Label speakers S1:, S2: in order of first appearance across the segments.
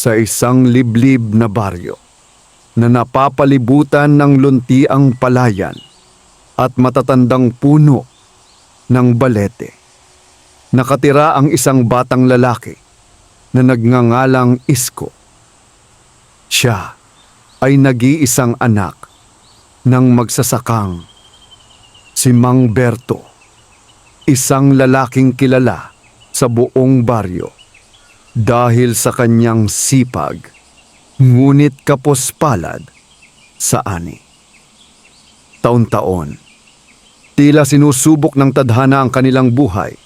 S1: sa isang liblib na baryo na napapalibutan ng luntiang palayan at matatandang puno ng balete. Nakatira ang isang batang lalaki na nagngangalang Isko. Siya ay nag-iisang anak ng magsasakang si Mang Berto, isang lalaking kilala sa buong baryo dahil sa kanyang sipag, ngunit kapos-palad sa ani. Taon-taon, tila sinusubok ng tadhana ang kanilang buhay.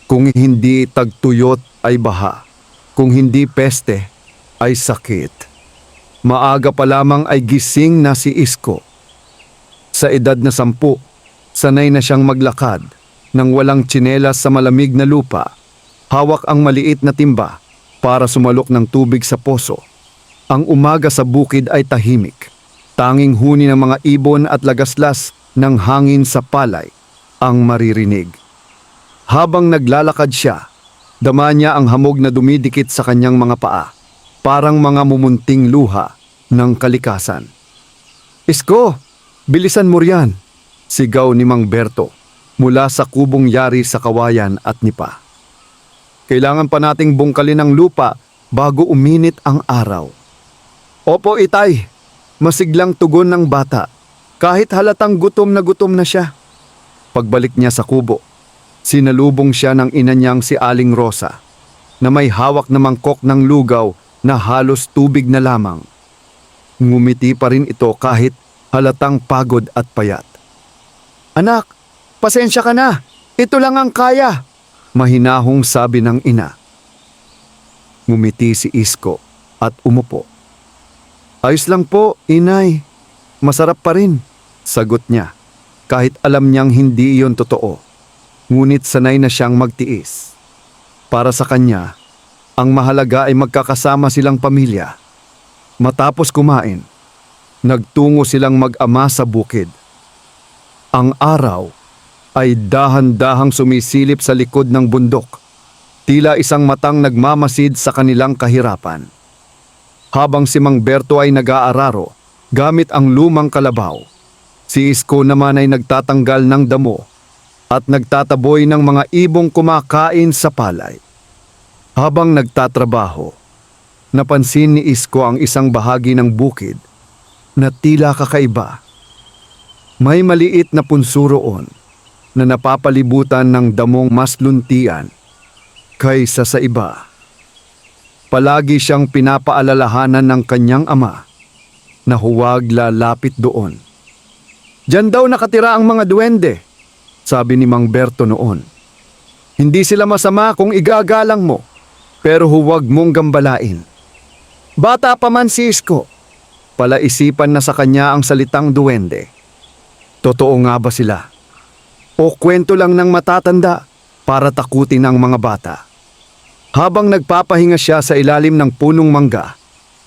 S1: Kung hindi tagtuyot ay baha, kung hindi peste ay sakit. Maaga pa lamang ay gising na si Isko. Sa edad na 10, sanay na siyang maglakad nang walang tsinelas sa malamig na lupa. Hawak ang maliit na timba para sumalok ng tubig sa poso. Ang umaga sa bukid ay tahimik. Tanging huni ng mga ibon at lagaslas ng hangin sa palay ang maririnig. Habang naglalakad siya, dama niya ang hamog na dumidikit sa kanyang mga paa, parang mga mumunting luha ng kalikasan. "Isko, bilisan mo riyan!" sigaw ni Mang Berto mula sa kubong yari sa kawayan at nipa. "Kailangan pa nating bungkalin ang lupa bago uminit ang araw." "Opo, itay," masiglang tugon ng bata, kahit halatang gutom na siya. Pagbalik niya sa kubo, sinalubong siya ng ina niyang si Aling Rosa, na may hawak na mangkok ng lugaw na halos tubig na lamang. Ngumiti pa rin ito kahit halatang pagod at payat. "Anak, pasensya ka na. Ito lang ang kaya," mahinahong sabi ng ina. Ngumiti si Isko at umupo. "Ayos lang po, inay. Masarap pa rin," sagot niya, kahit alam niyang hindi iyon totoo. Ngunit sanay na siyang magtiis. Para sa kanya, ang mahalaga ay magkakasama silang pamilya. Matapos kumain, nagtungo silang mag-ama sa bukid. Ang araw ay dahan-dahang sumisilip sa likod ng bundok, tila isang matang nagmamasid sa kanilang kahirapan. Habang si Mang Berto ay nag-aararo gamit ang lumang kalabaw, si Isko naman ay nagtatanggal ng damo at nagtataboy ng mga ibong kumakain sa palay. Habang nagtatrabaho, napansin ni Isko ang isang bahagi ng bukid na tila kakaiba. May maliit na punso roon na napapalibutan ng damong mas luntian kaysa sa iba. Palagi siyang pinapaalalahanan ng kanyang ama na huwag lalapit doon. "Diyan daw nakatira ang mga duwende," sabi ni Mang Berto noon. "Hindi sila masama kung igagalang mo, pero huwag mong gambalain." Bata pa man si Isko, palaisipan na sa kanya ang salitang duwende. Totoo nga ba sila? O kwento lang ng matatanda para takutin ang mga bata? Habang nagpapahinga siya sa ilalim ng punong mangga,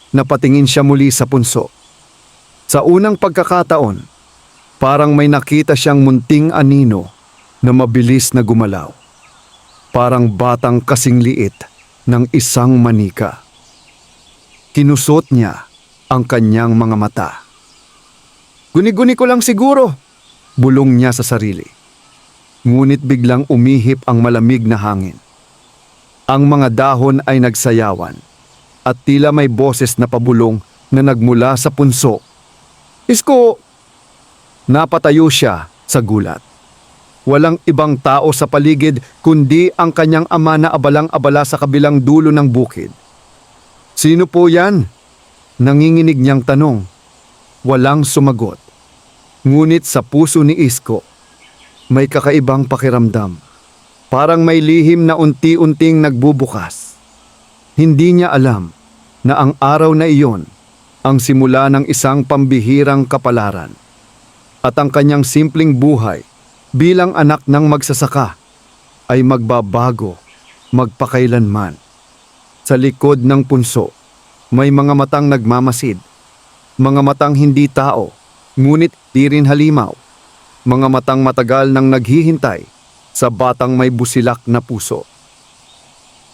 S1: napatingin siya muli sa punso. Sa unang pagkakataon, parang may nakita siyang munting anino na mabilis na gumalaw. Parang batang kasing liit ng isang manika. Kinusot niya ang kanyang mga mata. "Guni-guni ko lang siguro," bulong niya sa sarili. Ngunit biglang umihip ang malamig na hangin. Ang mga dahon ay nagsayawan at tila may boses na pabulong na nagmula sa punso. "Isko!" Napatayo siya sa gulat. Walang ibang tao sa paligid kundi ang kanyang ama na abalang-abala sa kabilang dulo ng bukid. "Sino po yan?" nanginginig niyang tanong. Walang sumagot. Ngunit sa puso ni Isko, may kakaibang pakiramdam. Parang may lihim na unti-unting nagbubukas. Hindi niya alam na ang araw na iyon ang simula ng isang pambihirang kapalaran. At ang kanyang simpleng buhay bilang anak ng magsasaka ay magbabago magpakailanman. Sa likod ng punso, may mga matang nagmamasid. Mga matang hindi tao, ngunit di rin halimaw. Mga matang matagal nang naghihintay sa batang may busilak na puso.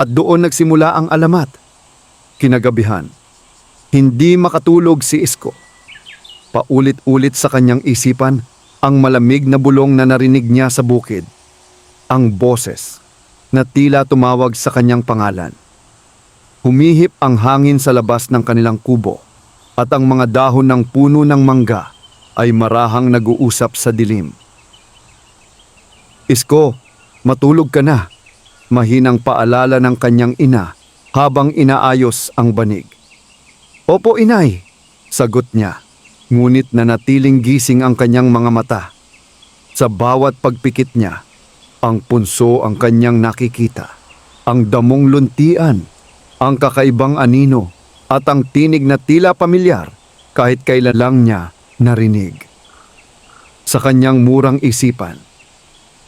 S1: At doon nagsimula ang alamat. Kinagabihan, hindi makatulog si Isko. Paulit-ulit sa kanyang isipan ang malamig na bulong na narinig niya sa bukid. Ang boses na tila tumawag sa kanyang pangalan. Humihip ang hangin sa labas ng kanilang kubo at ang mga dahon ng puno ng mangga ay marahang nag-uusap sa dilim. Isko, matulog ka na. Mahinang paalala ng kanyang ina habang inaayos ang banig. Opo, inay, sagot niya. Ngunit nanatiling gising ang kanyang mga mata. Sa bawat pagpikit niya, ang punso ang kanyang nakikita. Ang damong luntian, ang kakaibang anino, at ang tinig na tila pamilyar kahit kailan lang niya narinig. Sa kanyang murang isipan,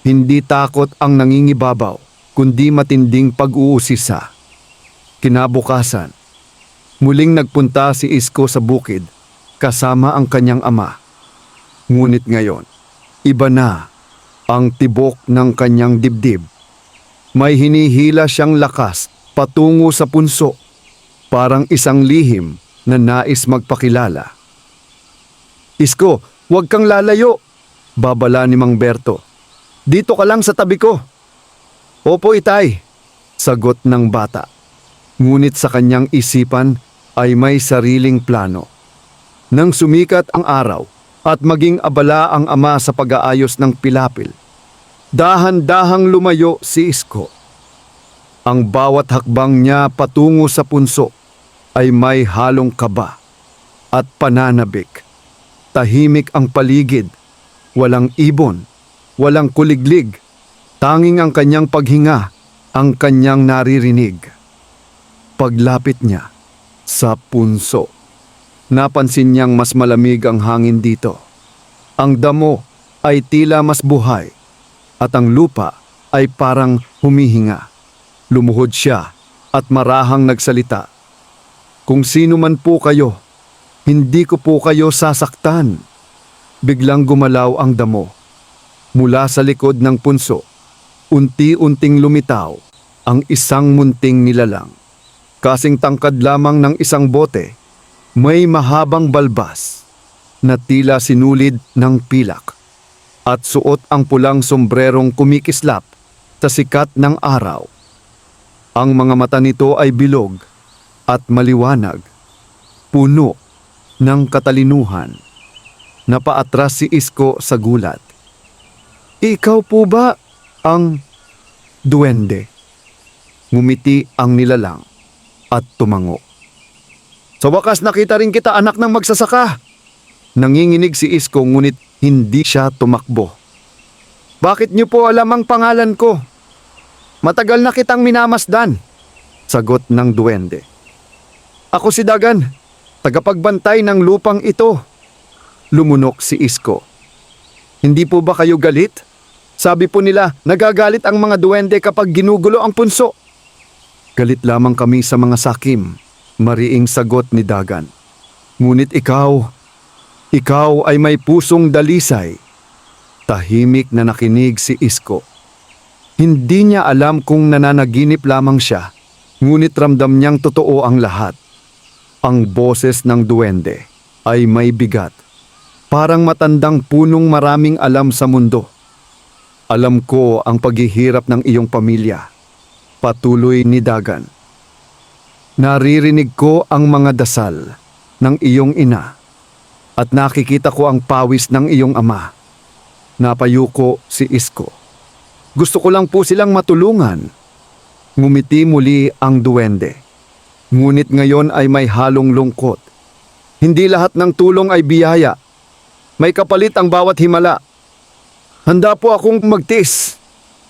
S1: hindi takot ang nangingibabaw, kundi matinding pag-uusisa. Kinabukasan, muling nagpunta si Isko sa bukid kasama ang kanyang ama. Ngunit ngayon, iba na ang tibok ng kanyang dibdib. May hinihila siyang lakas patungo sa punso, parang isang lihim na nais magpakilala. Isko, huwag kang lalayo, babala ni Mang Berto. Dito ka lang sa tabi ko. Opo, itay, sagot ng bata. Ngunit sa kanyang isipan ay may sariling plano. Nang sumikat ang araw at maging abala ang ama sa pag-aayos ng pilapil, dahan-dahang lumayo si Isko. Ang bawat hakbang niya patungo sa punso ay may halong kaba at pananabik. Tahimik ang paligid, walang ibon, walang kuliglig, tanging ang kanyang paghinga ang kanyang naririnig. Paglapit niya sa punso, napansin niyang mas malamig ang hangin dito. Ang damo ay tila mas buhay at ang lupa ay parang humihinga. Lumuhod siya at marahang nagsalita. Kung sino man po kayo, hindi ko po kayo sasaktan. Biglang gumalaw ang damo. Mula sa likod ng punso, unti-unting lumitaw ang isang munting nilalang. Kasing tangkad lamang ng isang bote, may mahabang balbas na tila sinulid ng pilak at suot ang pulang sombrerong kumikislap sa sikat ng araw. Ang mga mata nito ay bilog at maliwanag, puno ng katalinuhan. Napaatras si Isko sa gulat. Ikaw po ba ang duwende? Ngumiti ang nilalang at tumango. Sa wakas nakita rin kita, anak ng magsasaka. Nanginginig si Isko ngunit hindi siya tumakbo. Bakit niyo po alam ang pangalan ko? Matagal na kitang minamasdan, sagot ng duwende. Ako si Dagan, tagapagbantay ng lupang ito. Lumunok si Isko. Hindi po ba kayo galit? Sabi po nila, nagagalit ang mga duwende kapag ginugulo ang punso. Galit lamang kami sa mga sakim, mariing sagot ni Dagan. Ngunit ikaw ay may pusong dalisay. Tahimik na nakinig si Isko. Hindi niya alam kung nananaginip lamang siya, ngunit ramdam niyang totoo ang lahat. Ang boses ng duwende ay may bigat, parang matandang punong maraming alam sa mundo. Alam ko ang paghihirap ng iyong pamilya, patuloy ni Dagan. Naririnig ko ang mga dasal ng iyong ina at nakikita ko ang pawis ng iyong ama. Napayuko si Isko. Gusto ko lang po silang matulungan. Ngumiti muli ang duwende. Ngunit ngayon ay may halong lungkot. Hindi lahat ng tulong ay biyaya. May kapalit ang bawat himala. Handa po akong magtiis,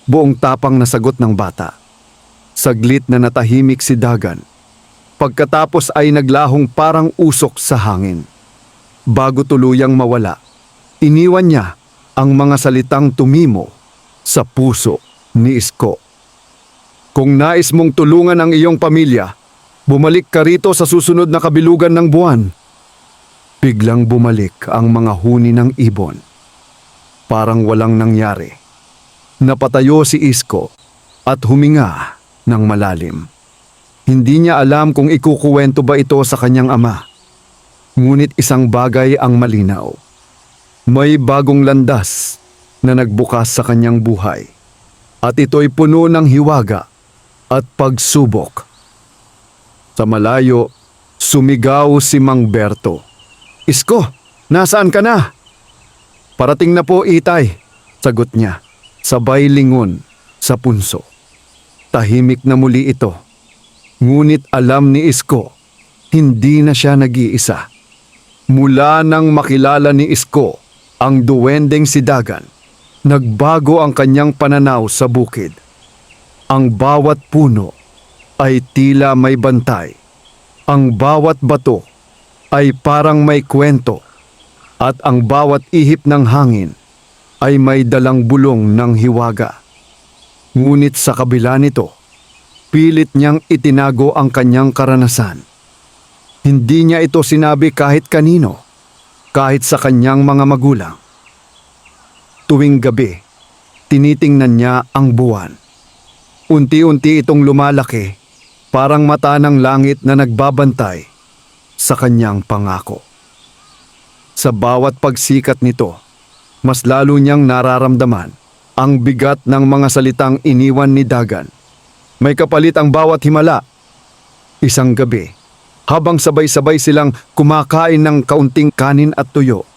S1: buong tapang na sagot ng bata. Saglit na natahimik si Dagan. Pagkatapos ay naglahong parang usok sa hangin. Bago tuluyang mawala, iniwan niya ang mga salitang tumimo sa puso ni Isko. Kung nais mong tulungan ang iyong pamilya, bumalik ka rito sa susunod na kabilugan ng buwan. Biglang bumalik ang mga huni ng ibon. Parang walang nangyari. Napatayo si Isko at huminga ng malalim. Hindi niya alam kung ikukuwento ba ito sa kanyang ama. Ngunit isang bagay ang malinaw. May bagong landas na nagbukas sa kanyang buhay. At ito'y puno ng hiwaga at pagsubok. Sa malayo, sumigaw si Mang Berto. "Isko, nasaan ka na?" "Parating na po, itay," sagot niya, sabay lingon sa punso. Tahimik na muli ito. Ngunit alam ni Isko, hindi na siya nag-iisa. Mula nang makilala ni Isko ang duwendeng si Dagan, nagbago ang kanyang pananaw sa bukid. Ang bawat puno ay tila may bantay. Ang bawat bato ay parang may kwento. At ang bawat ihip ng hangin ay may dalang bulong ng hiwaga. Ngunit sa kabila nito, pilit niyang itinago ang kanyang karanasan. Hindi niya ito sinabi kahit kanino, kahit sa kanyang mga magulang. Tuwing gabi, tinitingnan niya ang buwan. Unti-unti itong lumalaki, parang mata ng langit na nagbabantay sa kanyang pangako. Sa bawat pagsikat nito, mas lalo niyang nararamdaman ang bigat ng mga salitang iniwan ni Dagan. May kapalit ang bawat himala. Isang gabi, habang sabay-sabay silang kumakain ng kaunting kanin at tuyo,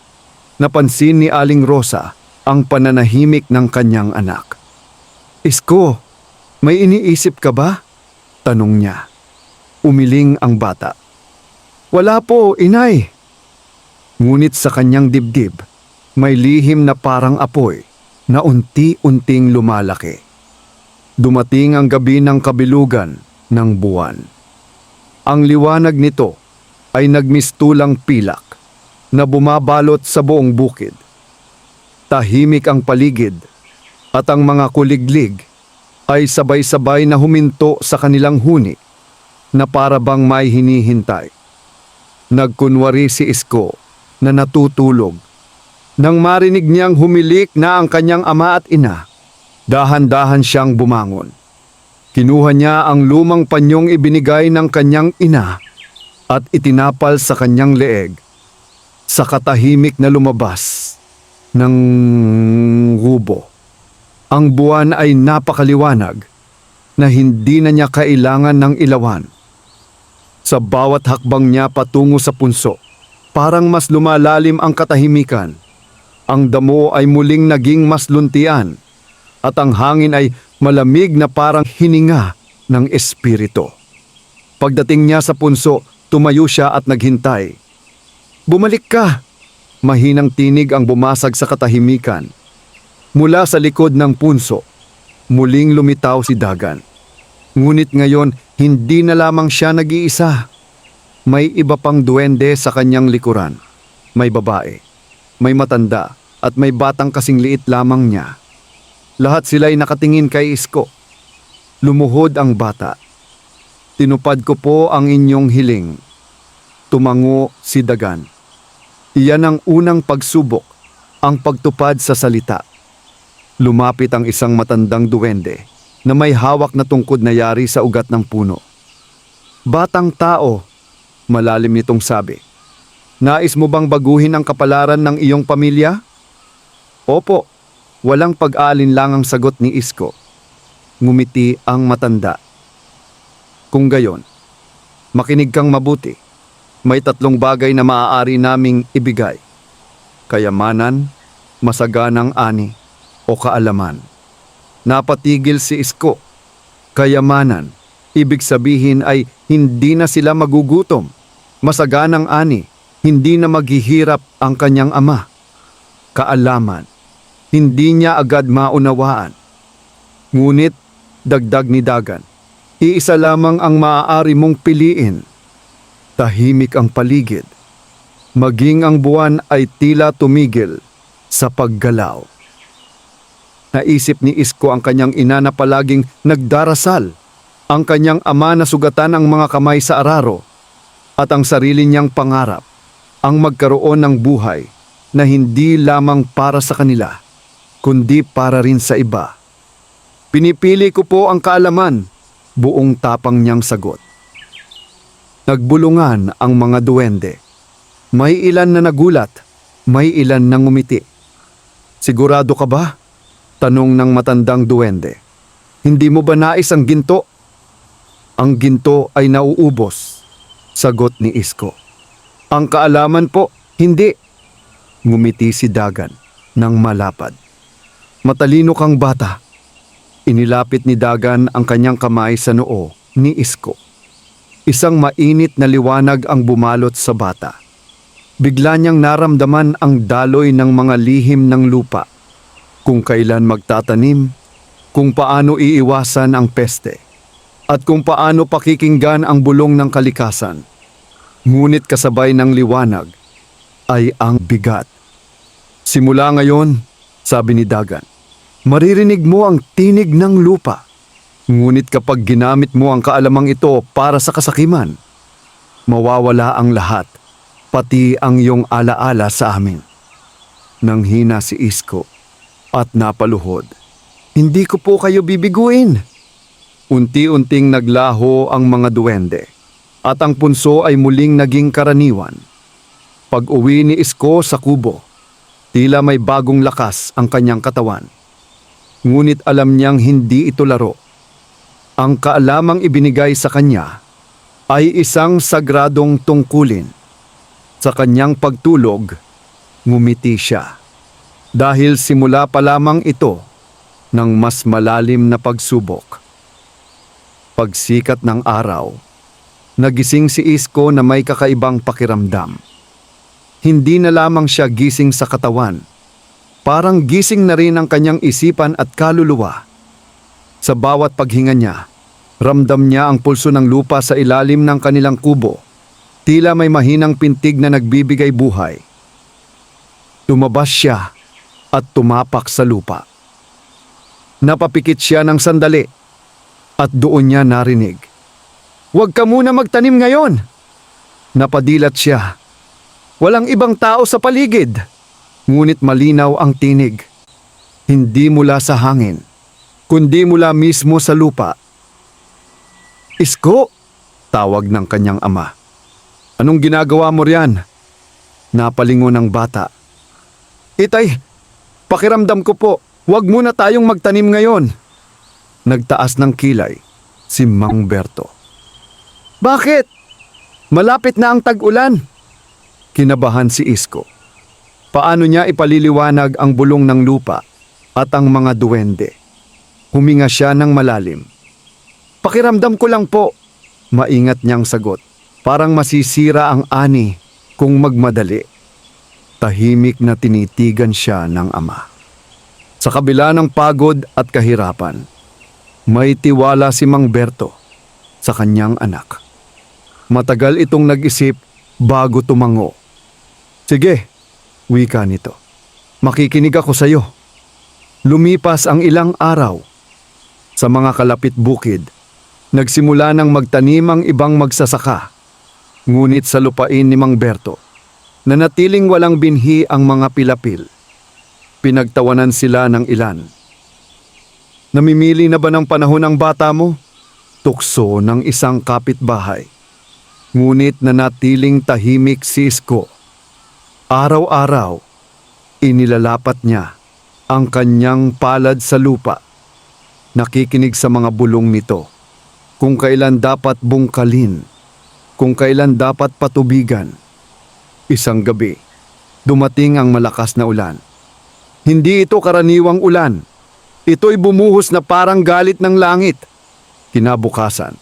S1: napansin ni Aling Rosa ang pananahimik ng kanyang anak. "Isko, may iniisip ka ba?" tanong niya. Umiling ang bata. "Wala po, inay." Ngunit sa kanyang dibdib, may lihim na parang apoy na unti-unting lumalaki. Dumating ang gabi ng kabilugan ng buwan. Ang liwanag nito ay nagmistulang pilak na bumabalot sa buong bukid. Tahimik ang paligid at ang mga kuliglig ay sabay-sabay na huminto sa kanilang huni na para bang may hinihintay. Nagkunwari si Isko na natutulog. Nang marinig niyang humilik na ang kanyang ama at ina, dahan-dahan siyang bumangon. Kinuha niya ang lumang panyong ibinigay ng kanyang ina at itinapal sa kanyang leeg. Sa katahimik na lumabas ng gubo, ang buwan ay napakaliwanag na hindi na niya kailangan ng ilawan. Sa bawat hakbang niya patungo sa punso, parang mas lumalalim ang katahimikan. Ang damo ay muling naging mas luntian at ang hangin ay malamig na parang hininga ng espiritu. Pagdating niya sa punso, tumayo siya at naghintay. "Bumalik ka!" Mahinang tinig ang bumasag sa katahimikan. Mula sa likod ng punso, muling lumitaw si Dagan. Ngunit ngayon, hindi na lamang siya nag-iisa. May iba pang duwende sa kanyang likuran. May babae, may matanda, at may batang kasing liit lamang niya. Lahat sila'y nakatingin kay Isko. Lumuhod ang bata. "Tinupad ko po ang inyong hiling." Tumango si Dagan. Iyan ang unang pagsubok, ang pagtupad sa salita. Lumapit ang isang matandang duwende na may hawak na tungkod na yari sa ugat ng puno. "Batang tao," malalim nitong sabi, "nais mo bang baguhin ang kapalaran ng iyong pamilya?" "Opo," walang pag-aalinlangang sagot ni Isko. Ngumiti ang matanda. "Kung gayon, makinig kang mabuti. May 3 bagay na maaari naming ibigay: kayamanan, masaganang ani, o kaalaman." Napatigil si Isko. Kayamanan, ibig sabihin ay hindi na sila magugutom. Masaganang ani, hindi na maghihirap ang kanyang ama. Kaalaman, hindi niya agad maunawaan. Ngunit, dagdag ni Dagan, iisa lamang ang maaari mong piliin. Tahimik ang paligid. Maging ang buwan ay tila tumigil sa paggalaw. Naisip ni Isko ang kanyang ina na palaging nagdarasal, ang kanyang ama na sugatan ang mga kamay sa araro, at ang sarili niyang pangarap, ang magkaroon ng buhay na hindi lamang para sa kanila, kundi para rin sa iba. "Pinipili ko po ang kaalaman," buong tapang niyang sagot. Nagbulungan ang mga duwende. May ilan na nagulat, may ilan na ngumiti. Sigurado ka ba? Tanong ng matandang duwende. Hindi mo ba nais ang ginto? Ang ginto ay nauubos, sagot ni Isko. Ang kaalaman po, hindi. Ngumiti si Dagan ng malapad. Matalino kang bata. Inilapit ni Dagan ang kanyang kamay sa noo ni Isko. Isang mainit na liwanag ang bumalot sa bata. Bigla niyang naramdaman ang daloy ng mga lihim ng lupa. Kung kailan magtatanim, kung paano iiwasan ang peste, at kung paano pakikinggan ang bulong ng kalikasan. Ngunit kasabay ng liwanag ay ang bigat. Simula ngayon, sabi ni Dagan, maririnig mo ang tinig ng lupa. Ngunit kapag ginamit mo ang kaalamang ito para sa kasakiman, mawawala ang lahat, pati ang iyong alaala sa amin. Nanghina si Isko at napaluhod. Hindi ko po kayo bibiguin. Unti-unting naglaho ang mga duwende at ang punso ay muling naging karaniwan. Pag-uwi ni Isko sa kubo, tila may bagong lakas ang kanyang katawan. Ngunit alam niyang hindi ito laro. Ang kaalamang ibinigay sa kanya ay isang sagradong tungkulin. Sa kanyang pagtulog, ngumiti siya. Dahil simula pa lamang ito ng mas malalim na pagsubok. Pagsikat ng araw, nagising si Isko na may kakaibang pakiramdam. Hindi na lamang siya gising sa katawan, parang gising na rin ang kanyang isipan at kaluluwa. Sa bawat paghinga niya, ramdam niya ang pulso ng lupa sa ilalim ng kanilang kubo. Tila may mahinang pintig na nagbibigay buhay. Lumabas siya at tumapak sa lupa. Napapikit siya ng sandali at doon niya narinig. "Huwag ka muna magtanim ngayon!" Napadilat siya. Walang ibang tao sa paligid. Ngunit malinaw ang tinig. Hindi mula sa hangin, kundi mula mismo sa lupa. "Isko!" tawag ng kanyang ama. "Anong ginagawa mo riyan?" Napalingon ng bata. "Itay, pakiramdam ko po, huwag muna tayong magtanim ngayon." Nagtaas ng kilay si Mang Berto. "Bakit? Malapit na ang tag-ulan." Kinabahan si Isko. Paano niya ipaliliwanag ang bulong ng lupa at ang mga duwende? Huminga siya ng malalim. "Pakiramdam ko lang po," maingat niyang sagot. Parang masisira ang ani kung magmadali. Tahimik na tinitigan siya ng ama. Sa kabila ng pagod at kahirapan, may tiwala si Mang Berto sa kanyang anak. Matagal itong nag-isip bago tumango. "Sige," wika nito. "Makikinig ako sa iyo." Lumipas ang ilang araw. Sa mga kalapit bukid, nagsimula ng magtanim ang ibang magsasaka. Ngunit sa lupain ni Mang Berto, nanatiling walang binhi ang mga pilapil. Pinagtawanan sila ng ilan. "Namimili na ba ng panahon ang bata mo?" Tukso ng isang kapitbahay. Ngunit nanatiling tahimik si Isko. Araw-araw, inilalapat niya ang kanyang palad sa lupa. Nakikinig sa mga bulong nito, kung kailan dapat bungkalin, kung kailan dapat patubigan. Isang gabi, dumating ang malakas na ulan. Hindi ito karaniwang ulan. Ito'y bumuhos na parang galit ng langit. Kinabukasan,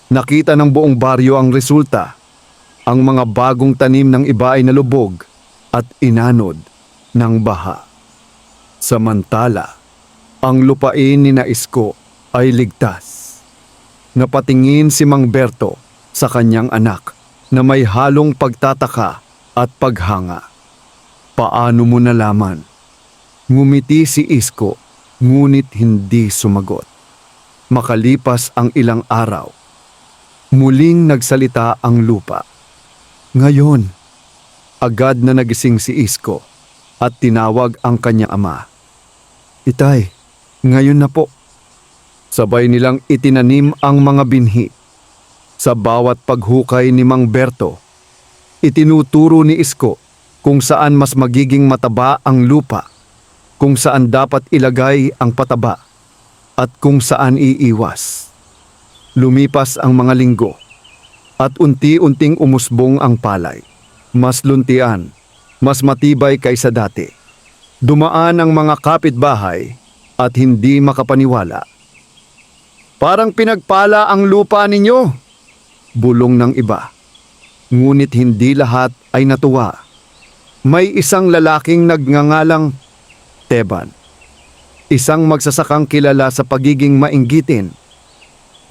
S1: nakita ng buong baryo ang resulta. Ang mga bagong tanim ng iba ay nalubog at inanod ng baha. Samantala, ang lupain ni Isko ay ligtas. Napatingin si Mang Berto sa kanyang anak na may halong pagtataka at paghanga. "Paano mo nalaman?" Ngumiti si Isko, ngunit hindi sumagot. Makalipas ang ilang araw, muling nagsalita ang lupa. Ngayon, agad na nagising si Isko at tinawag ang kanyang ama. "Itay, ngayon na po." Sabay nilang itinanim ang mga binhi. Sa bawat paghukay ni Mang Berto, itinuturo ni Isko kung saan mas magiging mataba ang lupa, kung saan dapat ilagay ang pataba, at kung saan iiwas. Lumipas ang mga linggo, at unti-unting umusbong ang palay. Mas luntian, mas matibay kaysa dati. Dumaan ang mga kapitbahay at hindi makapaniwala. Parang pinagpala ang lupa ninyo, bulong ng iba. Ngunit hindi lahat ay natuwa. May isang lalaking nagngangalang Teban. Isang magsasakang kilala sa pagiging mainggitin.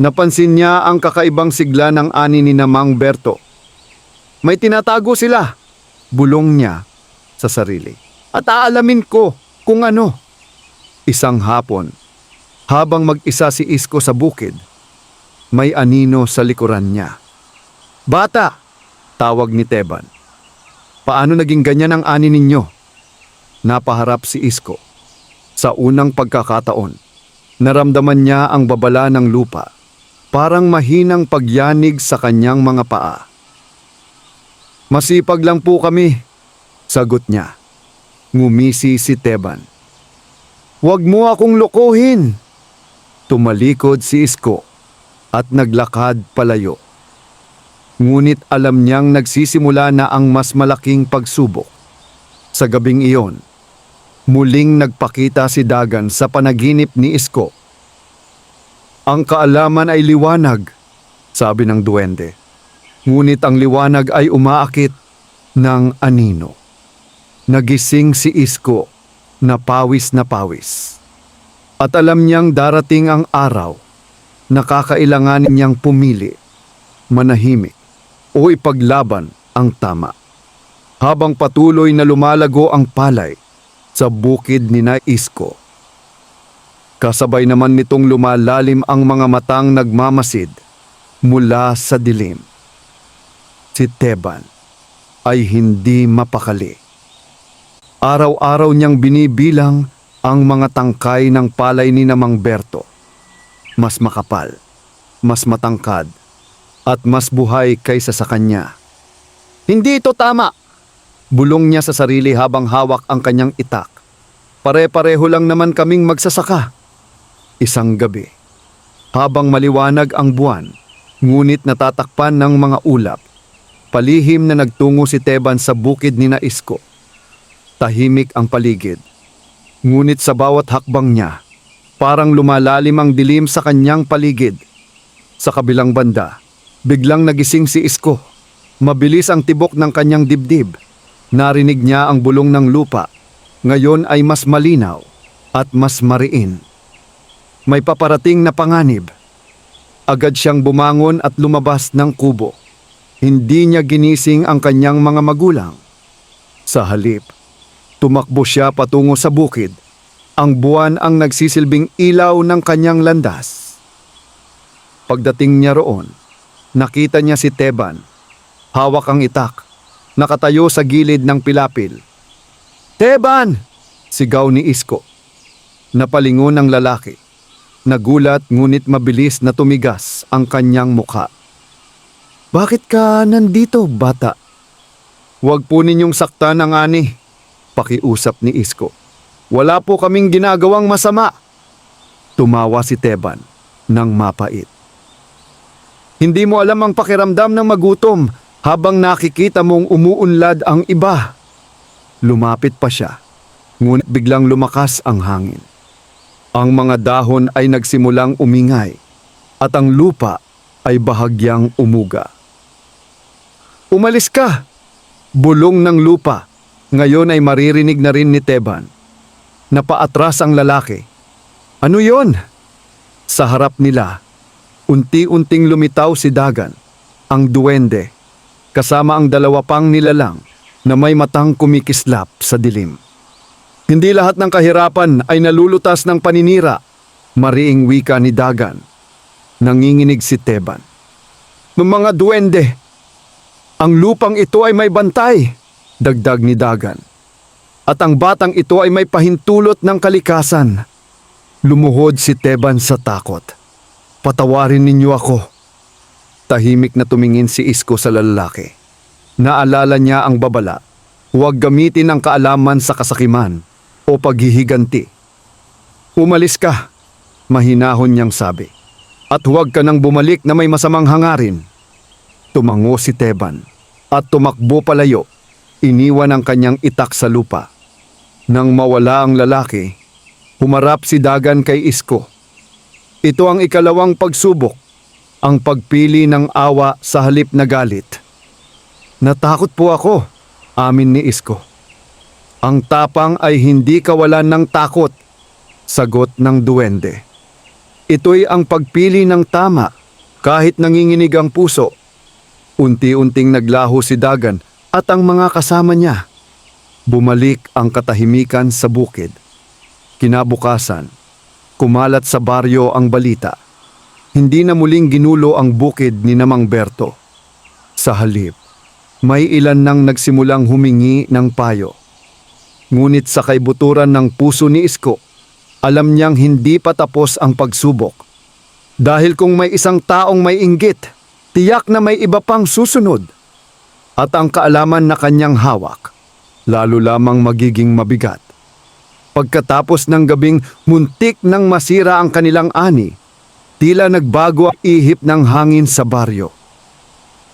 S1: Napansin niya ang kakaibang sigla ng ani ni Mang Berto. May tinatago sila, bulong niya sa sarili. At aalamin ko kung ano. Isang hapon, habang mag-isa si Isko sa bukid, may anino sa likuran niya. Bata, tawag ni Teban. Paano naging ganyan ang ani ninyo? Napaharap si Isko. Sa unang pagkakataon, naramdaman niya ang babala ng lupa, parang mahinang pagyanig sa kanyang mga paa. Masipag lang po kami, sagot niya. Ngumisi si Teban. Huwag mo akong lokohin. Tumalikod si Isko at naglakad palayo. Ngunit alam niyang nagsisimula na ang mas malaking pagsubok. Sa gabing iyon, muling nagpakita si Dagan sa panaginip ni Isko. Ang kaalaman ay liwanag, sabi ng duwende. Ngunit ang liwanag ay umaakit ng anino. Nagising si Isko na pawis na pawis. At alam niyang darating ang araw na kakailanganin niyang pumili, manahimik o ipaglaban ang tama. Habang patuloy na lumalago ang palay sa bukid ni Isko. Kasabay naman nitong lumalalim ang mga matang nagmamasid mula sa dilim. Si Teban ay hindi mapakali. Araw-araw niyang binibilang ang mga tangkay ng palay ni Mang Berto. Mas makapal, mas matangkad, at mas buhay kaysa sa kanya. Hindi ito tama, bulong niya sa sarili habang hawak ang kanyang itak. Pare-pareho lang naman kaming magsasaka. Isang gabi, habang maliwanag ang buwan, ngunit natatakpan ng mga ulap, palihim na nagtungo si Teban sa bukid ni Isko. Tahimik ang paligid, ngunit sa bawat hakbang niya, parang lumalalim ang dilim sa kanyang paligid. Sa kabilang banda, biglang nagising si Isko. Mabilis ang tibok ng kanyang dibdib. Narinig niya ang bulong ng lupa. Ngayon ay mas malinaw at mas mariin. May paparating na panganib. Agad siyang bumangon at lumabas ng kubo. Hindi niya ginising ang kanyang mga magulang. Sa halip, tumakbo siya patungo sa bukid. Ang buwan ang nagsisilbing ilaw ng kanyang landas. Pagdating niya roon, nakita niya si Teban. Hawak ang itak, nakatayo sa gilid ng pilapil. Teban! Sigaw ni Isko. Napalingon ang lalaki. Nagulat ngunit mabilis na tumigas ang kanyang mukha. Bakit ka nandito, bata? Huwag po ninyong saktan ang ani, pakiusap ni Isko. Wala po kaming ginagawang masama. Tumawa si Teban ng mapait. Hindi mo alam ang pakiramdam ng magutom habang nakikita mong umuunlad ang iba. Lumapit pa siya, ngunit biglang lumakas ang hangin. Ang mga dahon ay nagsimulang umingay at ang lupa ay bahagyang umuga. Umalis ka! Bulong ng lupa. Ngayon ay maririnig na rin ni Teban. Napaatras ang lalaki. Ano yon? Sa harap nila, unti-unting lumitaw si Dagan, ang duwende, kasama ang dalawa pang nilalang na may matang kumikislap sa dilim. Hindi lahat ng kahirapan ay nalulutas ng paninira, mariing wika ni Dagan. Nanginginig si Teban. Mga duwende, ang lupang ito ay may bantay, dagdag ni Dagan. At ang batang ito ay may pahintulot ng kalikasan. Lumuhod si Teban sa takot. Patawarin ninyo ako. Tahimik na tumingin si Isko sa lalaki. Naalala niya ang babala. Huwag gamitin ang kaalaman sa kasakiman o paghihiganti. Umalis ka, mahinahon niyang sabi. At huwag ka nang bumalik na may masamang hangarin. Tumango si Teban at tumakbo palayo. Iniwan ang kanyang itak sa lupa. Nang mawala ang lalaki, humarap si Dagan kay Isko. Ito ang ikalawang pagsubok, ang pagpili ng awa sa halip na galit. Natakot po ako, amin ni Isko. Ang tapang ay hindi kawalan ng takot, sagot ng duwende. Ito'y ang pagpili ng tama, kahit nanginginig ang puso. Unti-unting naglaho si Dagan at ang mga kasama niya. Bumalik ang katahimikan sa bukid. Kinabukasan, kumalat sa baryo ang balita. Hindi na muling ginulo ang bukid ni Mang Berto. Sa halip, may ilan nang nagsimulang humingi ng payo. Ngunit sa kaibuturan ng puso ni Isko, alam niyang hindi pa tapos ang pagsubok. Dahil kung may isang taong may inggit, tiyak na may iba pang susunod. At ang kaalaman na kanyang hawak, lalo lamang magiging mabigat. Pagkatapos ng gabing muntik nang masira ang kanilang ani, tila nagbago ang ihip ng hangin sa baryo.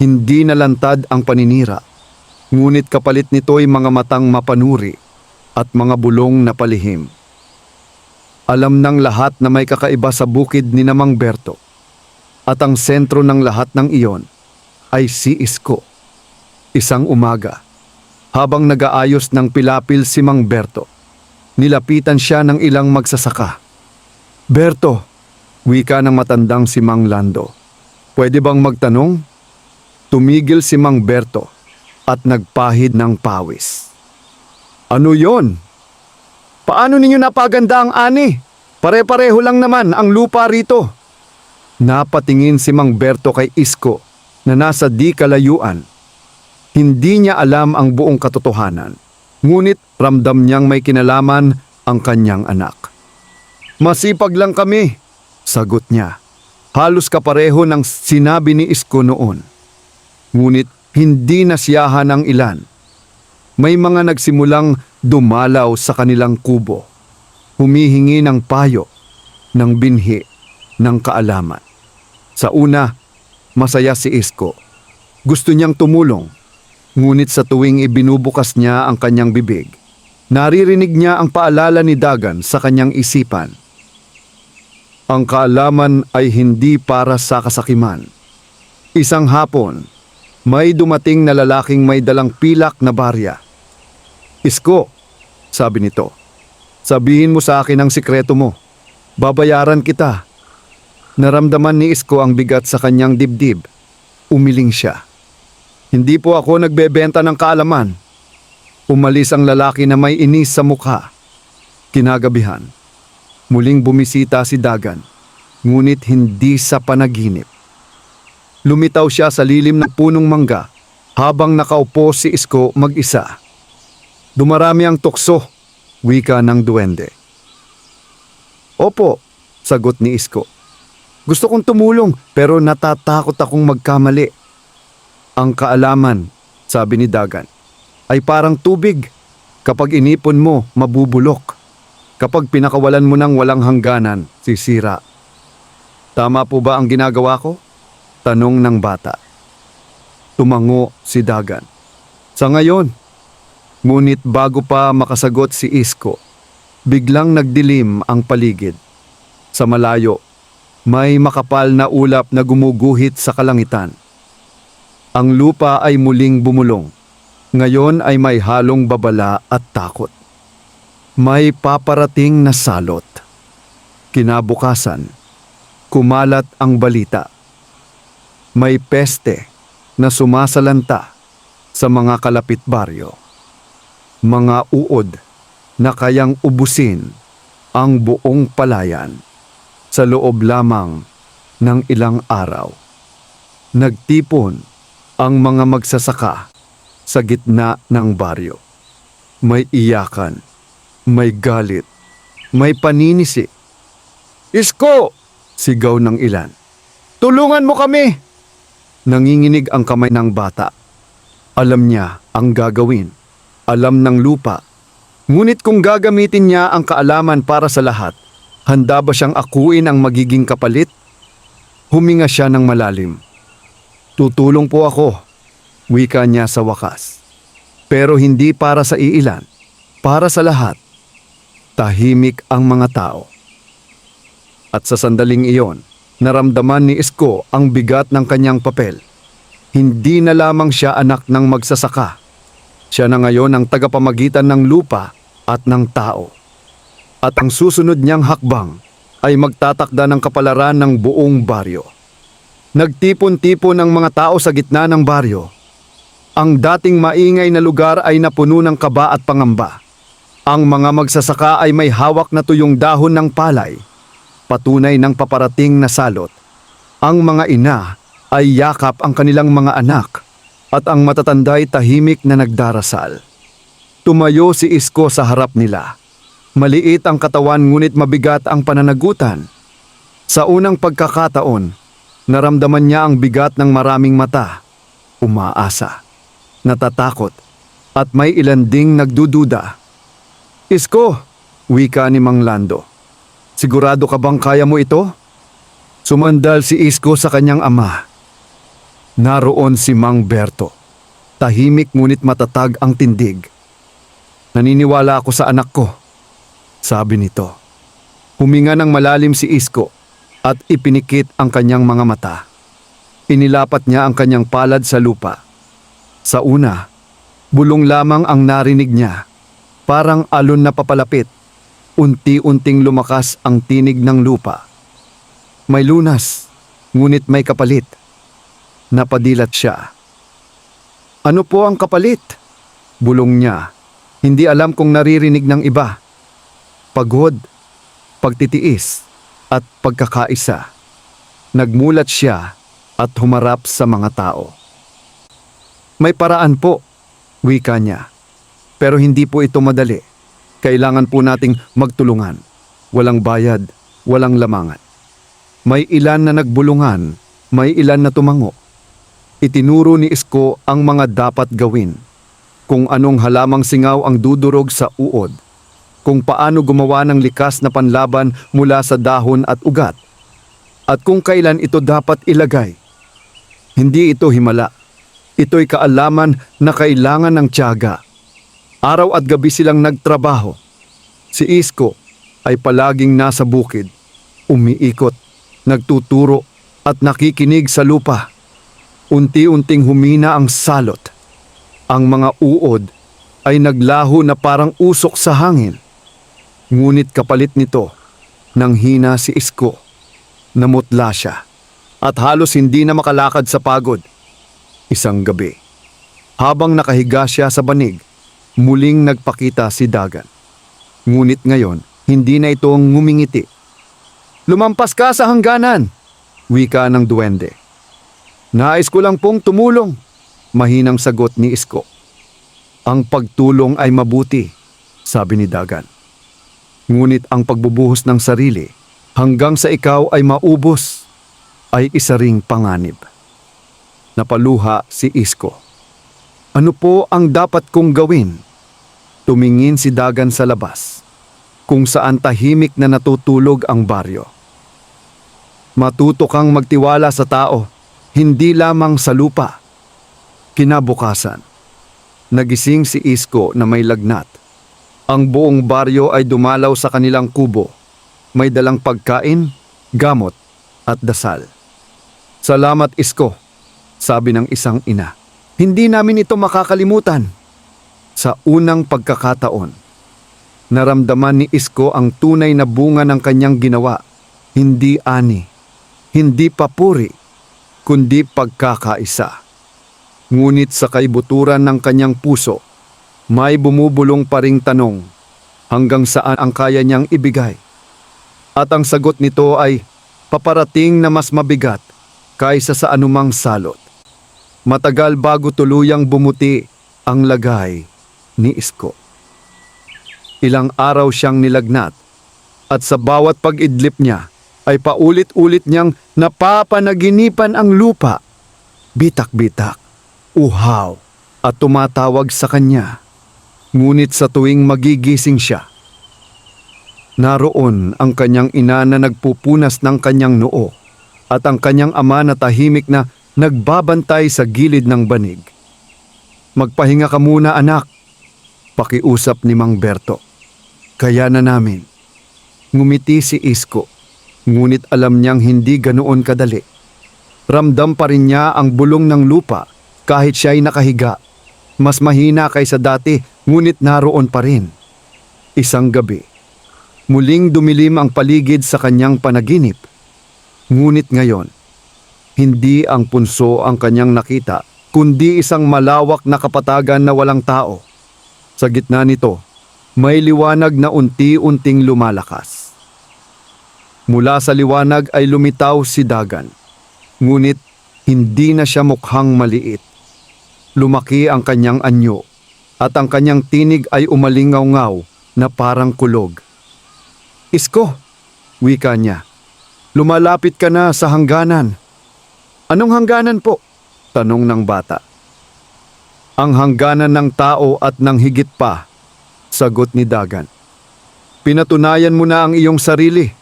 S1: Hindi nalantad ang paninira, ngunit kapalit nito'y mga matang mapanuri at mga bulong na palihim. Alam ng lahat na may kakaiba sa bukid ni Mang Berto, at ang sentro ng lahat ng iyon ay si Isko. Isang umaga, habang nag-aayos ng pilapil si Mang Berto, nilapitan siya ng ilang magsasaka. Berto, wika ng matandang si Mang Lando. Pwede bang magtanong? Tumigil si Mang Berto at nagpahid ng pawis. Ano yon? Paano ninyo napaganda ang ani? Pare-pareho lang naman ang lupa rito. Napatingin si Mang Berto kay Isko na nasa di kalayuan. Hindi niya alam ang buong katotohanan, ngunit ramdam niyang may kinalaman ang kanyang anak. Masipag lang kami, sagot niya. Halos kapareho ng sinabi ni Isko noon. Ngunit hindi nasiyahan ang ilan. May mga nagsimulang dumalaw sa kanilang kubo, humihingi ng payo, ng binhi, ng kaalaman. Sa una, masaya si Isko. Gusto niyang tumulong, ngunit sa tuwing ibinubukas niya ang kanyang bibig, naririnig niya ang paalala ni Dagan sa kanyang isipan. Ang kaalaman ay hindi para sa kasakiman. Isang hapon, may dumating na lalaking may dalang pilak na barya. Isko, sabi nito, sabihin mo sa akin ang sikreto mo. Babayaran kita. Naramdaman ni Isko ang bigat sa kanyang dibdib. Umiling siya. Hindi po ako nagbebenta ng kaalaman. Umalis ang lalaki na may inis sa mukha. Kinagabihan, muling bumisita si Dagan, ngunit hindi sa panaginip. Lumitaw siya sa lilim ng punong mangga habang nakaupo si Isko mag-isa. Dumarami ang tukso, wika ng duwende. Opo, sagot ni Isko. Gusto kong tumulong pero natatakot akong magkamali. Ang kaalaman, sabi ni Dagan, ay parang tubig. Kapag inipon mo, mabubulok. Kapag pinakawalan mo ng walang hangganan, sisira. Tama po ba ang ginagawa ko? Tanong ng bata. Tumango si Dagan. Sa ngayon. Ngunit bago pa makasagot si Isko, biglang nagdilim ang paligid. Sa malayo, may makapal na ulap na gumuguhit sa kalangitan. Ang lupa ay muling bumulong. Ngayon ay may halong babala at takot. May paparating na salot. Kinabukasan, kumalat ang balita. May peste na sumasalanta sa mga kalapit baryo. Mga uod na kayang ubusin ang buong palayan sa loob lamang ng ilang araw. Nagtipon ang mga magsasaka sa gitna ng baryo. May iyakan, may galit, may paninisi. Isko! Sigaw ng ilan. Tulungan mo kami! Nanginginig ang kamay ng bata. Alam niya ang gagawin. Alam ng lupa. Ngunit kung gagamitin niya ang kaalaman para sa lahat, handa ba siyang akuin ang magiging kapalit? Huminga siya ng malalim. Tutulong po ako, wika niya sa wakas. Pero hindi para sa iilan, para sa lahat. Tahimik ang mga tao. At sa sandaling iyon, naramdaman ni Isko ang bigat ng kanyang papel. Hindi na lamang siya anak ng magsasaka. Siya na ngayon ang tagapamagitan ng lupa at ng tao. At ang susunod niyang hakbang ay magtatakda ng kapalaran ng buong baryo. Nagtipon-tipon ang mga tao sa gitna ng baryo. Ang dating maingay na lugar ay napuno ng kaba at pangamba. Ang mga magsasaka ay may hawak na tuyong dahon ng palay, patunay ng paparating na salot. Ang mga ina ay yakap ang kanilang mga anak at ang matatanda ay tahimik na nagdarasal. Tumayo si Isko sa harap nila. Maliit ang katawan ngunit mabigat ang pananagutan. Sa unang pagkakataon, naramdaman niya ang bigat ng maraming mata. Umaasa, natatakot, at may ilan ding nagdududa. Isko, wika ni Mang Lando. Sigurado ka bang kaya mo ito? Sumandal si Isko sa kanyang ama. Naroon si Mang Berto. Tahimik ngunit matatag ang tindig. Naniniwala ako sa anak ko, sabi nito. Huminga ng malalim si Isko at ipinikit ang kanyang mga mata. Inilapat niya ang kanyang palad sa lupa. Sa una, bulong lamang ang narinig niya. Parang alon na papalapit. Unti-unting lumakas ang tinig ng lupa. May lunas, ngunit may kapalit. Napadilat siya. Ano po ang kapalit? Bulong niya. Hindi alam kung naririnig ng iba. Pagod, pagtitiis, at pagkakaisa. Nagmulat siya at humarap sa mga tao. May paraan po, wika niya. Pero hindi po ito madali. Kailangan po nating magtulungan. Walang bayad, walang lamangan. May ilan na nagbulungan, may ilan na tumango. Itinuro ni Isko ang mga dapat gawin. Kung anong halamang singaw ang dudurog sa uod. Kung paano gumawa ng likas na panlaban mula sa dahon at ugat. At kung kailan ito dapat ilagay. Hindi ito himala. Ito'y kaalaman na kailangan ng tiyaga. Araw at gabi silang nagtrabaho. Si Isko ay palaging nasa bukid, umiikot, nagtuturo at nakikinig sa lupa. Unti-unting humina ang salot. Ang mga uod ay naglaho na parang usok sa hangin. Ngunit kapalit nito, nang hina si Isko. Namutla siya at halos hindi na makalakad sa pagod. Isang gabi, habang nakahiga siya sa banig, muling nagpakita si Dagan. Ngunit ngayon, hindi na ito ngumingiti. Lumampas ka sa hangganan, wika ng duwende. Nais ko lang pong tumulong, mahinang sagot ni Isko. Ang pagtulong ay mabuti, sabi ni Dagan. Ngunit ang pagbubuhos ng sarili hanggang sa ikaw ay maubos ay isa ring panganib. Napaluha si Isko. Ano po ang dapat kong gawin? Tumingin si Dagan sa labas, kung saan tahimik na natutulog ang baryo. Matuto kang magtiwala sa tao, hindi lamang sa lupa. Kinabukasan, nagising si Isko na may lagnat. Ang buong baryo ay dumalaw sa kanilang kubo. May dalang pagkain, gamot, at dasal. Salamat Isko, sabi ng isang ina. Hindi namin ito makakalimutan. Sa unang pagkakataon, naramdaman ni Isko ang tunay na bunga ng kanyang ginawa. Hindi ani, hindi papuri, kundi pagkakaisa. Ngunit sa kaibuturan ng kanyang puso, may bumubulong pa ring tanong, hanggang saan ang kaya niyang ibigay? At ang sagot nito ay paparating na mas mabigat kaysa sa anumang salot. Matagal bago tuluyang bumuti ang lagay ni Isko. Ilang araw siyang nilagnat at sa bawat pag-idlip niya ay paulit-ulit niyang napapanaginipan ang lupa. bitak-bitak, uhaw at tumatawag sa kanya. Ngunit sa tuwing magigising siya, naroon ang kanyang ina na nagpupunas ng kanyang noo at ang kanyang ama na tahimik na nagbabantay sa gilid ng banig. "Magpahinga ka muna, anak," pakiusap ni Mang Berto. "Kaya na namin." Ngumiti si Isko, ngunit alam niyang hindi ganoon kadali. Ramdam pa rin niya ang bulong ng lupa kahit siya'y nakahiga. Mas mahina kaysa dati, ngunit naroon pa rin. Isang gabi, muling dumilim ang paligid sa kanyang panaginip. Ngunit ngayon, hindi ang punso ang kanyang nakita, kundi isang malawak na kapatagan na walang tao. Sa gitna nito, may liwanag na unti-unting lumalakas. Mula sa liwanag ay lumitaw si Dagan. Ngunit hindi na siya mukhang maliit. Lumaki ang kanyang anyo at ang kanyang tinig ay umalingaw-ngaw na parang kulog. "Isko," wika niya, "lumalapit ka na sa hangganan." "Anong hangganan po?" tanong ng bata. "Ang hangganan ng tao at ng higit pa," sagot ni Dagan. "Pinatunayan mo na ang iyong sarili.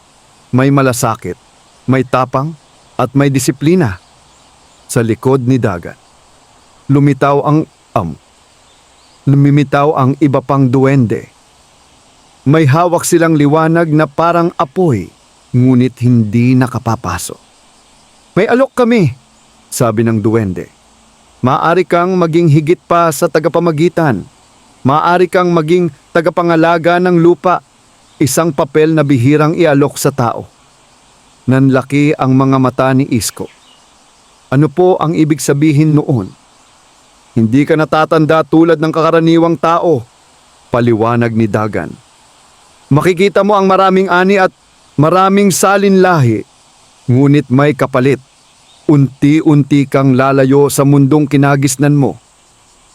S1: May malasakit, may tapang, at may disiplina." Sa likod ni Dagan, lumitaw ang iba pang duwende. May hawak silang liwanag na parang apoy, ngunit hindi nakapapasok. "May alok kami," sabi ng duwende. "Maaari kang maging higit pa sa tagapamagitan. Maaari kang maging tagapangalaga ng lupa, isang papel na bihirang ialok sa tao." Nanlaki ang mga mata ni Isko. Ano po ang ibig sabihin noon? "Hindi ka natatanda tulad ng kakaraniwang tao," paliwanag ni Dagan. "Makikita mo ang maraming ani at maraming salin lahi, ngunit may kapalit. Unti-unti kang lalayo sa mundong kinagisnan mo."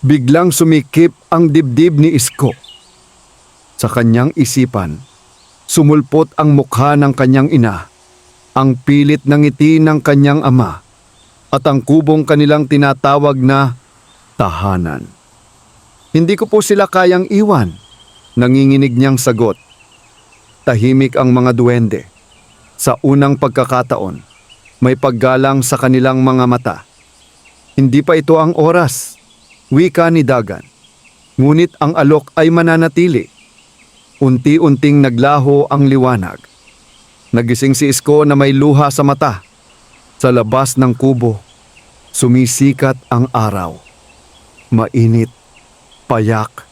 S1: Biglang sumikip ang dibdib ni Isko. Sa kanyang isipan, sumulpot ang mukha ng kanyang ina, ang pilit ng ngiti ng kanyang ama, at ang kubong kanilang tinatawag na tahanan. "Hindi ko po sila kayang iwan," nanginginig niyang sagot. Tahimik ang mga duwende. Sa unang pagkakataon, may paggalang sa kanilang mga mata. "Hindi pa ito ang oras," wika ni Dagan. Ngunit ang alok ay mananatili. Unti-unting naglaho ang liwanag. Nagising si Isko na may luha sa mata. Sa labas ng kubo, sumisikat ang araw. Mainit, payak,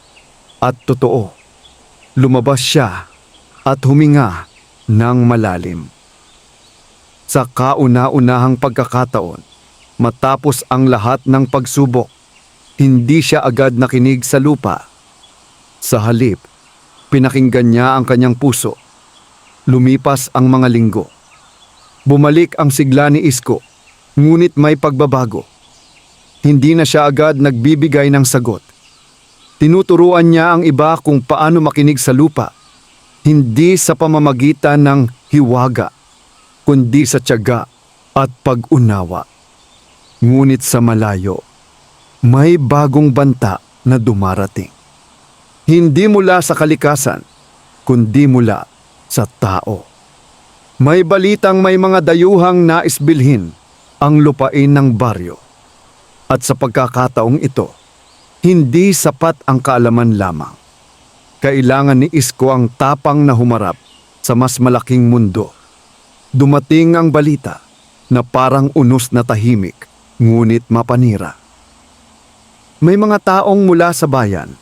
S1: at totoo. Lumabas siya at huminga ng malalim. Sa kauna-unahang pagkakataon, matapos ang lahat ng pagsubok, hindi siya agad nakinig sa lupa. Sa halip, pinakinggan niya ang kanyang puso. Lumipas ang mga linggo. Bumalik ang sigla ni Isko, ngunit may pagbabago. Hindi na siya agad nagbibigay ng sagot. Tinuturuan niya ang iba kung paano makinig sa lupa, hindi sa pamamagitan ng hiwaga, kundi sa tiyaga at pag-unawa. Ngunit sa malayo, may bagong banta na dumarating. Hindi mula sa kalikasan, kundi mula sa tao. May balitang may mga dayuhang nais bilhin ang lupain ng baryo. At sa pagkakataong ito, hindi sapat ang kaalaman lamang. Kailangan ni Isko ang tapang na humarap sa mas malaking mundo. Dumating ang balita na parang unos na tahimik, ngunit mapanira. May mga taong mula sa bayan,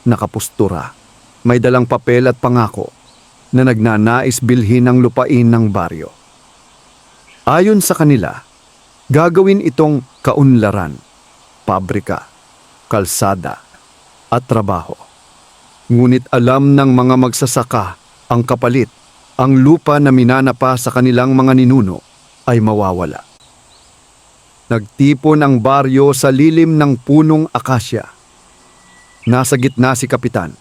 S1: nakapustura, may dalang papel at pangako na nagnanais bilhin ang lupain ng baryo. Ayon sa kanila, gagawin itong kaunlaran, pabrika, kalsada, at trabaho. Ngunit alam ng mga magsasaka ang kapalit, ang lupa na minanapa sa kanilang mga ninuno ay mawawala. Nagtipon ang baryo sa lilim ng punong akasya. Nasa gitna si Kapitan.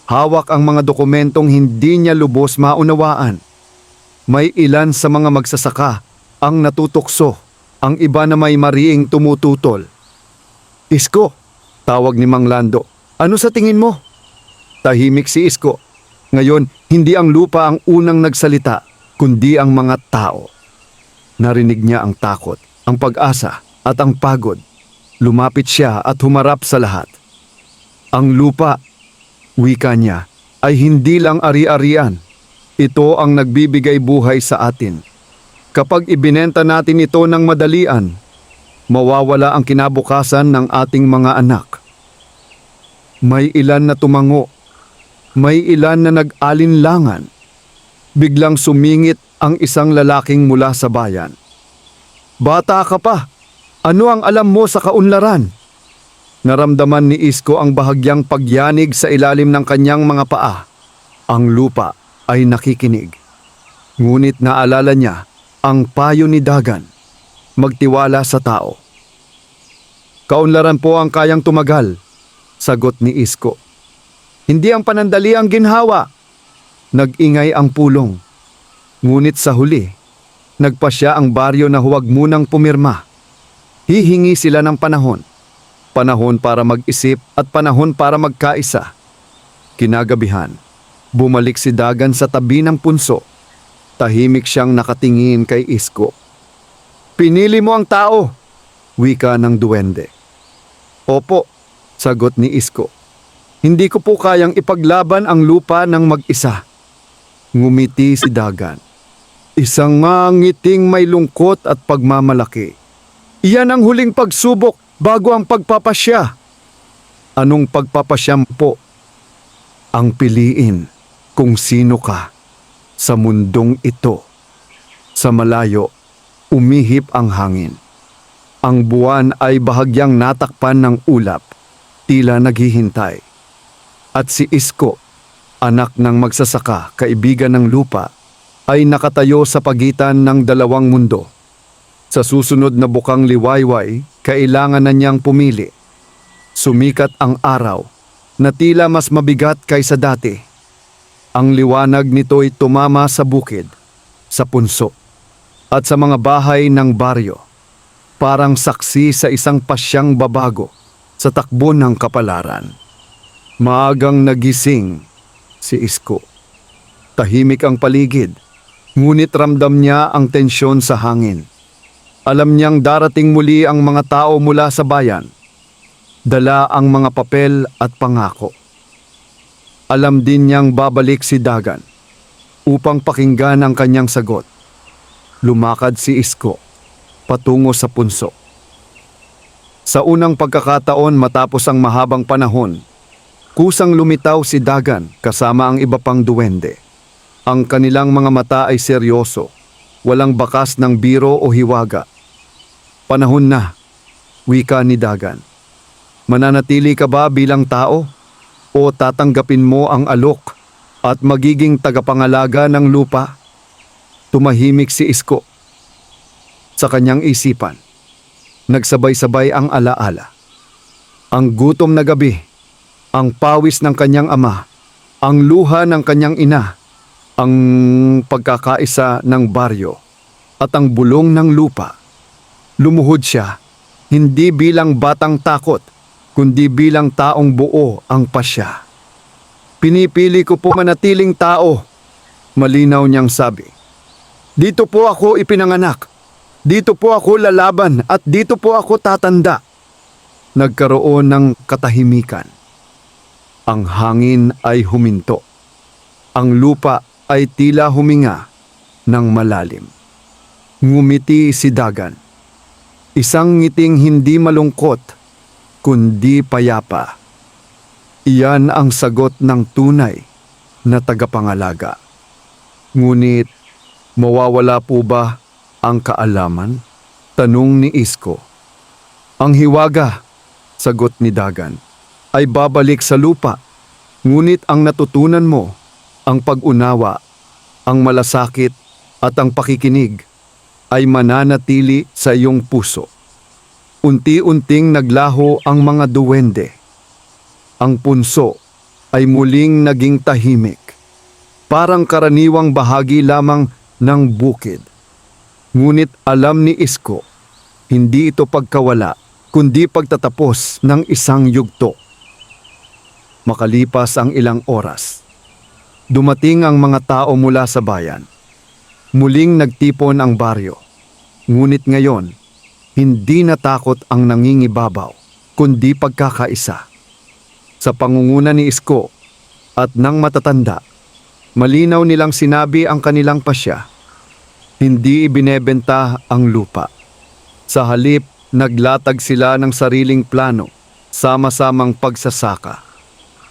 S1: Hawak ang mga dokumentong hindi niya lubos maunawaan. May ilan sa mga magsasaka ang natutokso, ang iba na may mariing tumututol. Isko, tawag ni Mang Lando. Ano sa tingin mo? Tahimik si Isko. Ngayon, hindi ang lupa ang unang nagsalita, kundi ang mga tao. Narinig niya ang takot, ang pag-asa at ang pagod. Lumapit siya at humarap sa lahat. Ang lupa, wika niya, ay hindi lang ari-arian. Ito ang nagbibigay buhay sa atin. Kapag ibinenta natin ito ng madalian, mawawala ang kinabukasan ng ating mga anak. May ilan na tumango, may ilan na nag-alinlangan. Biglang sumingit ang isang lalaking mula sa bayan. Bata ka pa, ano ang alam mo sa kaunlaran? Naramdaman ni Isko ang bahagyang pagyanig sa ilalim ng kanyang mga paa. Ang lupa ay nakikinig. Ngunit naalala niya ang payo ni Dagan, magtiwala sa tao. Kaunlaran po ang kayang tumagal, sagot ni Isko. Hindi ang panandali ang ginhawa. Nag-ingay ang pulong. Ngunit sa huli, nagpasya ang baryo na huwag munang pumirma. Hihingi sila ng panahon. Panahon para mag-isip at panahon para magkaisa. Kinagabihan, bumalik si Dagan sa tabi ng punso. Tahimik siyang nakatingin kay Isko. Pinili mo ang tao, wika ng duwende. Opo, sagot ni Isko. Hindi ko po kayang ipaglaban ang lupa ng mag-isa. Ngumiti si Dagan. Isang ngiting may lungkot at pagmamalaki. Iyan ang huling pagsubok bago ang pagpapasya. Anong pagpapasyam po? Ang piliin kung sino ka sa mundong ito. Sa malayo, umihip ang hangin. Ang buwan ay bahagyang natakpan ng ulap, tila naghihintay. At si Isko, anak ng magsasaka, kaibigan ng lupa, ay nakatayo sa pagitan ng dalawang mundo. Sa susunod na bukang liwayway, kailangan na niyang pumili. Sumikat ang araw, na tila mas mabigat kaysa dati. Ang liwanag nito'y tumama sa bukid, sa punso, at sa mga bahay ng baryo. Parang saksi sa isang pasyang babago sa takbo ng kapalaran. Maagang nagising si Isko. Tahimik ang paligid, ngunit ramdam niya ang tensyon sa hangin. Alam niyang darating muli ang mga tao mula sa bayan. Dala ang mga papel at pangako. Alam din niyang babalik si Dagan upang pakinggan ang kanyang sagot. Lumakad si Isko patungo sa punso. Sa unang pagkakataon matapos ang mahabang panahon, kusang lumitaw si Dagan kasama ang iba pang duwende. Ang kanilang mga mata ay seryoso, walang bakas ng biro o hiwaga. Panahon na, wika ni Dagan. Mananatili ka ba bilang tao? O tatanggapin mo ang alok at magiging tagapangalaga ng lupa? Tumahimik si Isko. Sa kanyang isipan, nagsabay-sabay ang alaala. Ang gutom na gabi, ang pawis ng kanyang ama, ang luha ng kanyang ina, ang pagkakaisa ng baryo, at ang bulong ng lupa. Lumuhod siya, hindi bilang batang takot, kundi bilang taong buo ang pasya. Pinipili ko po manatiling tao, malinaw niyang sabi. Dito po ako ipinanganak, dito po ako lalaban at dito po ako tatanda. Nagkaroon ng katahimikan. Ang hangin ay huminto. Ang lupa ay tila huminga ng malalim. Ngumiti si Dagan. Isang ngiting hindi malungkot, kundi payapa. Iyan ang sagot ng tunay na tagapangalaga. Ngunit, mawawala po ba ang kaalaman? Tanong ni Isko. Ang hiwaga, sagot ni Dagan, ay babalik sa lupa. Ngunit ang natutunan mo, ang pag-unawa, ang malasakit at ang pakikinig ay mananatili sa iyong puso. Unti-unting naglaho ang mga duwende. Ang punso ay muling naging tahimik, parang karaniwang bahagi lamang ng bukid. Ngunit alam ni Isko, Hindi ito pagkawala, kundi pagtatapos ng isang yugto. Makalipas ang ilang oras, dumating ang mga tao mula sa bayan. Muling nagtipon ang baryo. Ngunit ngayon, hindi natakot ang nangingibabaw, kundi pagkakaisa. Sa pangunguna ni Isko at ng matatanda, malinaw nilang sinabi ang kanilang pasya. Hindi ibinebenta ang lupa. Sa halip, naglatag sila ng sariling plano, sama-samang pagsasaka,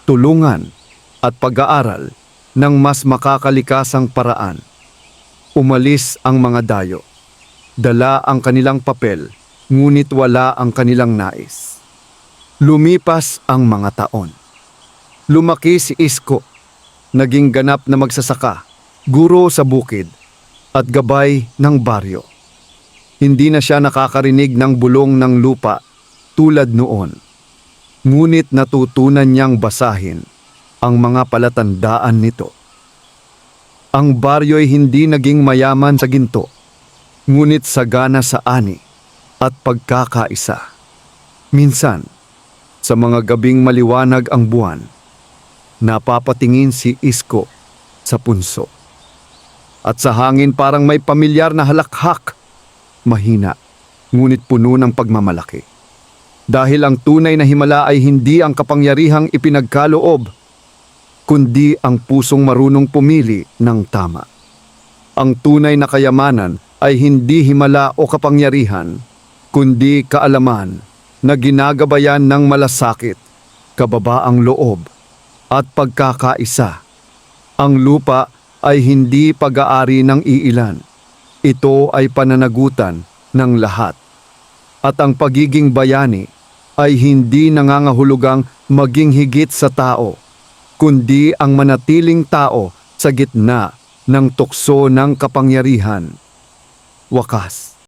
S1: tulungan at pag-aaral ng mas makakalikasang paraan. Umalis ang mga dayo. Dala ang kanilang papel, ngunit wala ang kanilang nais. Lumipas ang mga taon. Lumaki si Isko, naging ganap na magsasaka, guro sa bukid, at gabay ng baryo. Hindi na siya nakakarinig ng bulong ng lupa tulad noon. Ngunit natutunan niyang basahin ang mga palatandaan nito. Ang baryo'y hindi naging mayaman sa ginto, ngunit sagana sa ani at pagkakaisa. Minsan, sa mga gabing maliwanag ang buwan, napapatingin si Isko sa punso. At sa hangin parang may pamilyar na halakhak, mahina, ngunit puno ng pagmamalaki. Dahil ang tunay na himala ay hindi ang kapangyarihang ipinagkaloob, kundi ang pusong marunong pumili ng tama. Ang tunay na kayamanan ay hindi himala o kapangyarihan, kundi kaalaman na ginagabayan ng malasakit, kababaang loob, at pagkakaisa. Ang lupa ay hindi pag-aari ng iilan. Ito ay pananagutan ng lahat. At ang pagiging bayani ay hindi nangangahulugang maging higit sa tao, kundi ang manatiling tao sa gitna ng tukso ng kapangyarihan. Wakas.